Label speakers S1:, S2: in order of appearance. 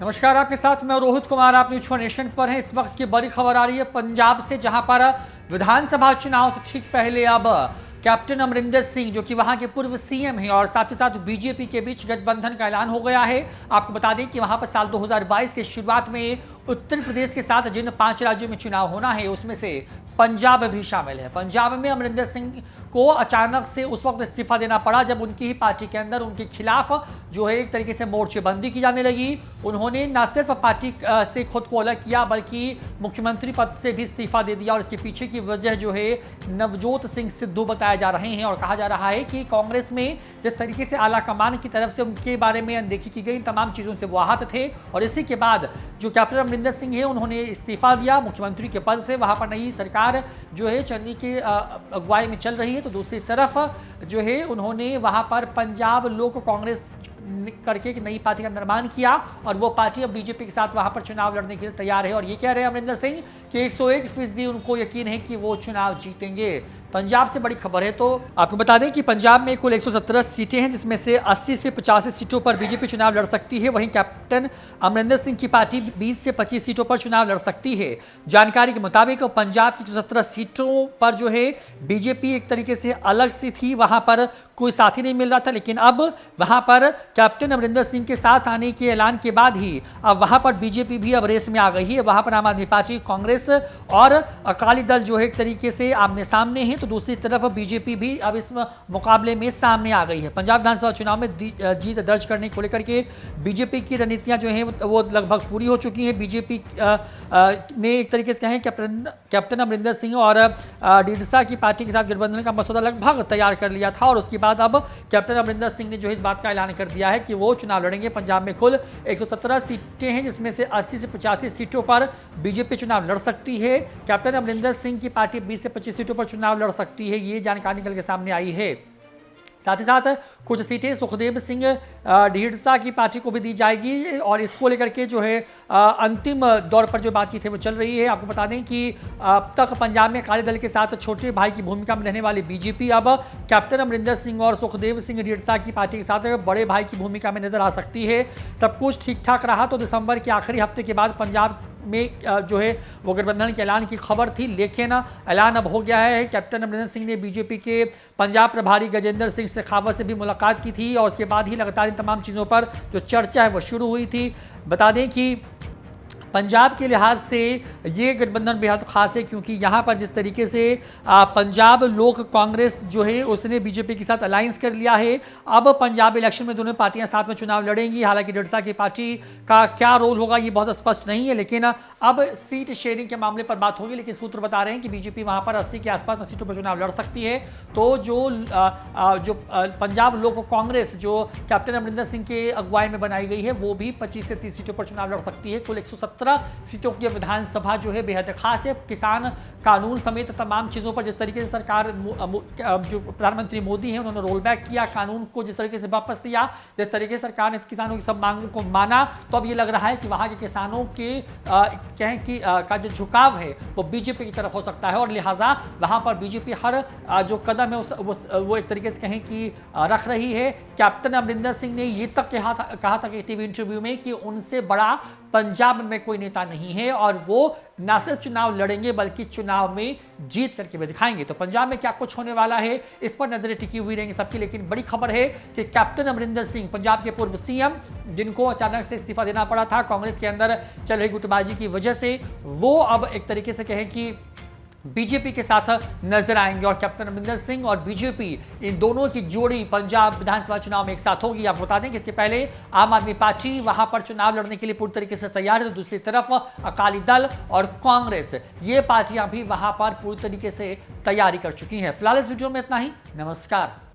S1: नमस्कार, आपके साथ मैं रोहित कुमार। आप न्यूज़ 4 नेशन पर हैं। इस वक्त की बड़ी खबर आ रही है पंजाब से, जहां पर विधानसभा चुनाव से ठीक पहले अब कैप्टन अमरिंदर सिंह, जो कि वहां के पूर्व सीएम हैं, और साथ ही साथ बीजेपी के बीच गठबंधन का ऐलान हो गया है। आपको बता दें कि वहां पर साल 2022 के शुरुआत में उत्तर प्रदेश के साथ जिन 5 राज्यों में चुनाव होना है, उसमें से पंजाब भी शामिल है। पंजाब में अमरिंदर सिंह को अचानक से उस वक्त इस्तीफा देना पड़ा जब उनकी ही पार्टी के अंदर उनके खिलाफ जो है एक तरीके से मोर्चेबंदी की जाने लगी। उन्होंने न सिर्फ पार्टी से खुद को अलग किया, बल्कि मुख्यमंत्री पद से भी इस्तीफा दे दिया। और इसके पीछे की वजह जो है नवजोत सिंह सिद्धू बताए जा रहे हैं। और कहा जा रहा है कि कांग्रेस में जिस तरीके से आला कमान की तरफ से उनके बारे में अनदेखी की गई, तमाम चीज़ों से वो आहत थे। और इसी के बाद जो कैप्टन अमरिंदर सिंह है, उन्होंने इस्तीफा दिया मुख्यमंत्री के पद से। वहाँ पर नई सरकार जो है चन्नी की अगुवाई में चल रही है। तो दूसरी तरफ जो है उन्होंने वहाँ पर पंजाब लोक कांग्रेस करके एक नई पार्टी का निर्माण किया, और वो पार्टी अब बीजेपी के साथ वहां पर चुनाव लड़ने के लिए तैयार है। और ये कह रहे हैं अमरिंदर सिंह कि 101% उनको यकीन है कि वो चुनाव जीतेंगे। पंजाब से बड़ी खबर है। तो आपको बता दें कि पंजाब में कुल 117 सीटें हैं, जिसमें से 80 से 85 सीटों पर बीजेपी चुनाव लड़ सकती है। वहीं कैप्टन अमरिंदर सिंह की पार्टी 20 से 25 सीटों पर चुनाव लड़ सकती है। जानकारी के मुताबिक पंजाब की 117 सीटों पर जो है बीजेपी एक तरीके से अलग सी थी, वहां पर कोई साथी नहीं मिल रहा था। लेकिन अब वहां पर कैप्टन अमरिंदर सिंह के साथ आने के ऐलान के बाद ही अब वहां पर बीजेपी भी अब रेस में आ गई है। वहां पर आम आदमी पार्टी, कांग्रेस और अकाली दल जो है एक तरीके से आमने सामने हैं। तो दूसरी तरफ बीजेपी भी अब इस मुकाबले में सामने आ गई है। पंजाब विधानसभा चुनाव में जीत दर्ज करने को लेकर के बीजेपी की रणनीतियां जो हैं वो लगभग पूरी हो चुकी हैं। बीजेपी ने एक तरीके से कहें कैप्टन अमरिंदर सिंह और ढींढसा की पार्टी के साथ गठबंधन का मसौदा लगभग तैयार कर लिया था। और उसके बाद अब कैप्टन अमरिंदर सिंह ने जो है इस बात का ऐलान कर दिया है कि वो चुनाव लड़ेंगे। पंजाब में कुल 117 सीटें हैं, जिसमें से 80 से 85 सीटों पर बीजेपी चुनाव लड़ सकती है। कैप्टन अमरिंदर सिंह की पार्टी 20 से 25 सीटों पर चुनाव लड़ सकती है। ये जानकारी निकल के सामने आई है। साथ ही साथ कुछ सीटें सुखदेव सिंह ढींढसा की पार्टी को भी दी जाएगी। और इसको लेकर के जो है अंतिम दौर पर जो बातचीत है वो चल रही है। आपको बता दें कि अब तक पंजाब में अकाली दल के साथ छोटे भाई की भूमिका में रहने वाली बीजेपी अब कैप्टन अमरिंदर सिंह और सुखदेव सिंह ढींढसा की पार्टी के साथ बड़े भाई की भूमिका में नजर आ सकती है। सब कुछ ठीक ठाक रहा तो दिसंबर के आखिरी हफ्ते के बाद पंजाब में जो है वो गठबंधन के ऐलान की खबर थी, लेकिन ऐलान अब हो गया है। कैप्टन अमरिंदर सिंह ने बीजेपी के पंजाब प्रभारी गजेंद्र सिंह शेखावत से भी मुलाकात की थी। और उसके बाद ही लगातार इन तमाम चीज़ों पर जो चर्चा है वो शुरू हुई थी। बता दें कि पंजाब के लिहाज से ये गठबंधन बेहद खास है, क्योंकि यहाँ पर जिस तरीके से पंजाब लोक कांग्रेस जो है उसने बीजेपी के साथ अलायंस कर लिया है। अब पंजाब इलेक्शन में दोनों पार्टियां साथ में चुनाव लड़ेंगी। हालांकि ढींढसा की पार्टी का क्या रोल होगा ये बहुत स्पष्ट नहीं है, लेकिन अब सीट शेयरिंग के मामले पर बात होगी। लेकिन सूत्र बता रहे हैं कि बीजेपी वहाँ पर 80 के आसपास में सीटों पर चुनाव लड़ सकती है। तो जो पंजाब लोक कांग्रेस जो कैप्टन अमरिंदर सिंह के अगुवाई में बनाई गई है, वो भी 25 से 30 सीटों पर चुनाव लड़ सकती है। कुल 117 सीटों की विधानसभा जो है बेहद खास है। किसान कानून समेत तमाम चीज़ों पर जिस तरीके से सरकार जो प्रधानमंत्री मोदी हैं उन्होंने रोल बैक किया, कानून को जिस तरीके से वापस लिया, जिस तरीके से सरकार ने किसानों की सब मांगों को माना, तो अब ये लग रहा है कि वहाँ के किसानों के कहें कि का जो झुकाव है वो बीजेपी की तरफ हो सकता है। और लिहाजा वहाँ पर बीजेपी हर जो कदम है वो एक तरीके से कहें कि रख रही है। कैप्टन अमरिंदर सिंह ने ये तक कहा था कि टीवी इंटरव्यू में कि उनसे बड़ा पंजाब में कोई नेता नहीं है, और वो न सिर्फ चुनाव लड़ेंगे बल्कि चुनाव में जीत करके भी दिखाएंगे। तो पंजाब में क्या कुछ होने वाला है इस पर नजरें टिकी हुई रहेंगी सबकी। लेकिन बड़ी खबर है कि कैप्टन अमरिंदर सिंह, पंजाब के पूर्व सीएम, जिनको अचानक से इस्तीफा देना पड़ा था कांग्रेस के अंदर चल रही गुटबाजी की वजह से, वो अब एक तरीके से कहें कि बीजेपी के साथ नजर आएंगे। और कैप्टन अमरिंदर सिंह और बीजेपी, इन दोनों की जोड़ी पंजाब विधानसभा चुनाव में एक साथ होगी। आप बता दें कि इसके पहले आम आदमी पार्टी वहां पर चुनाव लड़ने के लिए पूरी तरीके से तैयार है। तो दूसरी तरफ अकाली दल और कांग्रेस, ये पार्टियां भी वहां पर पूरी तरीके से तैयारी कर चुकी हैं। फिलहाल इस वीडियो में इतना ही। नमस्कार।